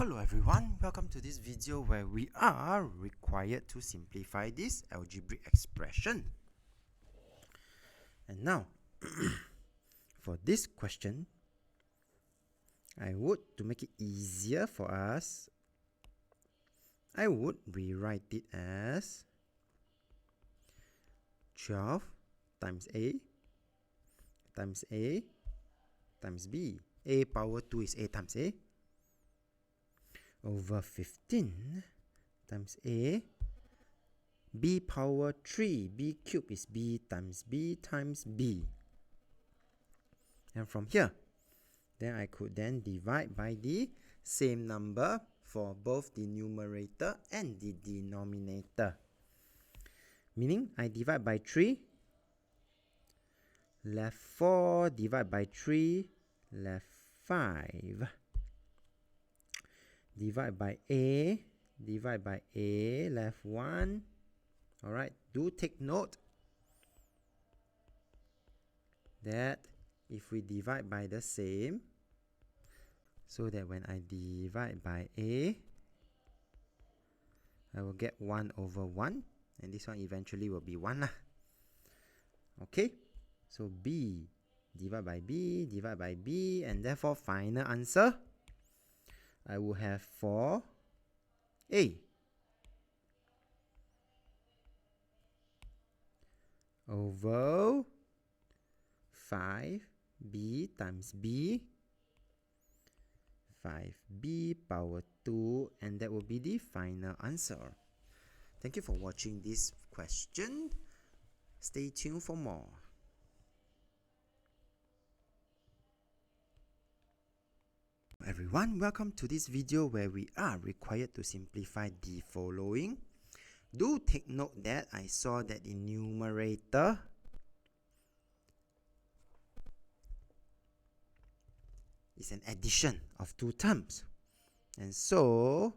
Hello everyone, welcome to this video where we are required to simplify this algebraic expression. And now, for this question, to make it easier for us, I would rewrite it as 12 times A times A times B. A power 2 is A times A. Over 15 times A, B power 3, B cube is B times B times B. And from here, then I could then divide by the same number for both the numerator and the denominator. Meaning, I divide by 3, left 4, divide by 3, left 5. Divide by A, left 1. Alright, do take note that if we divide by the same, so that when I divide by A, I will get 1 over 1, and this one eventually will be 1 lah. Okay, so B divide by B, and therefore final answer, I will have 4A over 5B times B, 5B power 2, and that will be the final answer. Thank you for watching this question. Stay tuned for more. Everyone, welcome to this video where we are required to simplify the following. Do take note that I saw that the numerator is an addition of two terms. And so,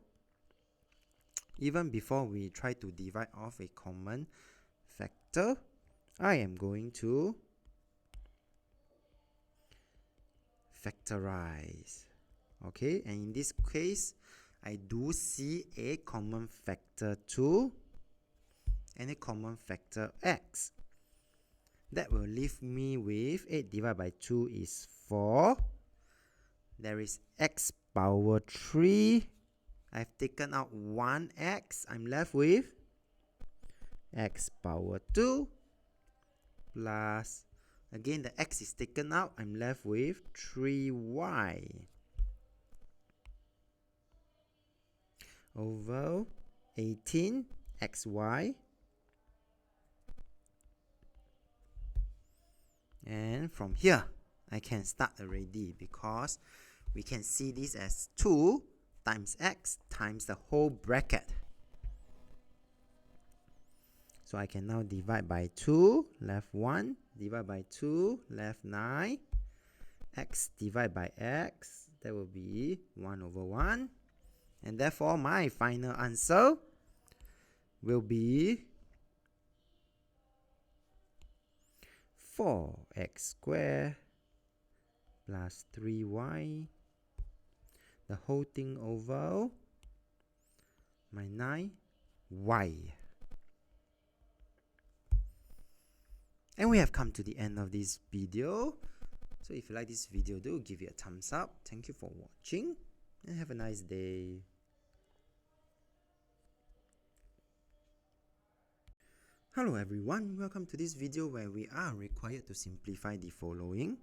even before we try to divide off a common factor, I am going to factorize. Okay, and in this case, I do see a common factor 2 and a common factor x. That will leave me with 8 divided by 2 is 4. There is x power 3. I've taken out 1x. I'm left with x power 2 plus, again the x is taken out. I'm left with 3y over 18 xy, and from here I can start already because we can see this as 2 times x times the whole bracket. So I can now divide by 2, left 1, divide by 2, left 9, x divide by x, that will be 1 over 1. And therefore, my final answer will be 4x squared plus 3y, the whole thing over my 9y. And we have come to the end of this video. So if you like this video, do give it a thumbs up. Thank you for watching and have a nice day. Hello everyone, welcome to this video where we are required to simplify the following.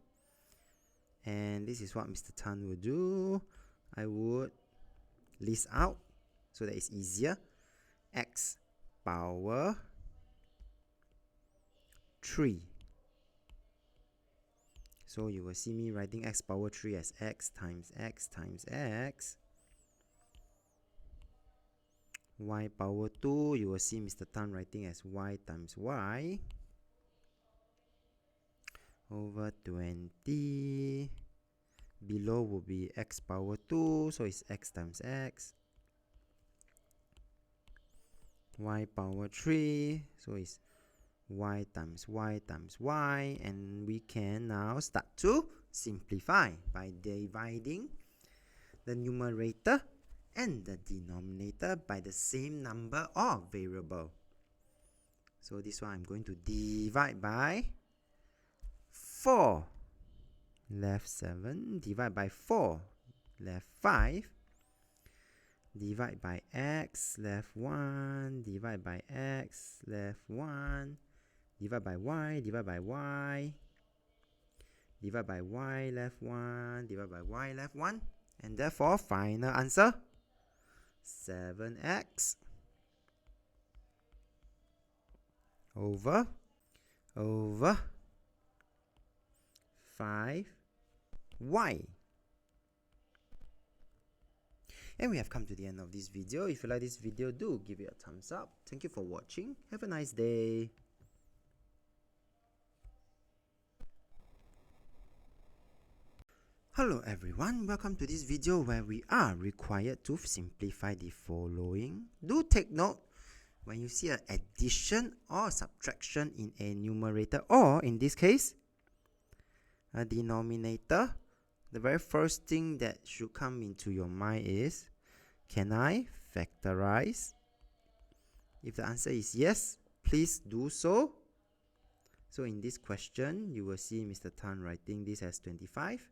And this is what Mr. Tan will do. I would list out so that it's easier. X power 3. So you will see me writing x power 3 as x times x times x. Y power 2, you will see Mr. Tan writing as y times y over 20. Below will be x power 2, so it's x times x. Y power 3, so it's y times y times y, and we can now start to simplify by dividing the numerator and the denominator by the same number or variable. So this one I'm going to divide by 4. Left 7. Divide by 4. Left 5. Divide by x. Left 1. Divide by x. Left 1. Divide by y. Divide by y. Divide by y. Left 1. Divide by y. Left 1. And therefore, final answer, 7x over 5y. And we have come to the end of this video. If you like this video, do give it a thumbs up. Thank you for watching. Have a nice day. Hello everyone, welcome to this video where we are required to simplify the following. Do take note, when you see an addition or subtraction in a numerator, or in this case, a denominator, the very first thing that should come into your mind is, can I factorize? If the answer is yes, please do so. So in this question, you will see Mr. Tan writing this as 25.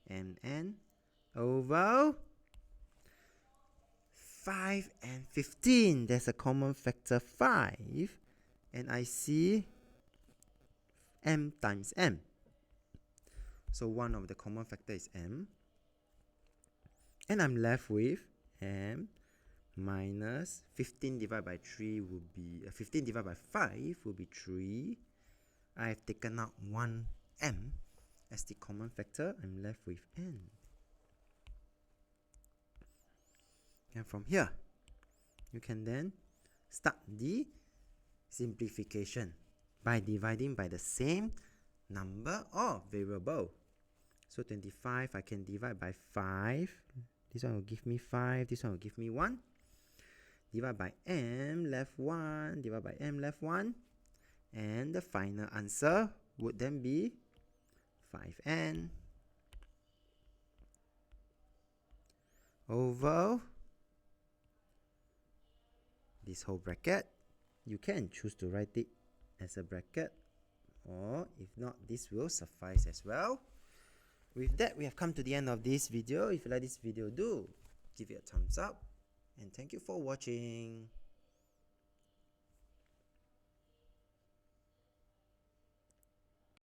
N over 5 and 15. There's a common factor 5, and I see m times m. So one of the common factor is m, and I'm left with m minus 15 divided by 3 would be 15 divided by 5 will be 3. I have taken out one m as the common factor. I'm left with n. And from here, you can then start the simplification by dividing by the same number or variable. So 25, I can divide by 5. This one will give me 5. This one will give me 1. Divide by m, left 1. Divide by m, left 1. And the final answer would then be 5n over this whole bracket. You can choose to write it as a bracket, or if not, this will suffice as well. With that, we have come to the end of this video. If you like this video, do give it a thumbs up, and thank you for watching.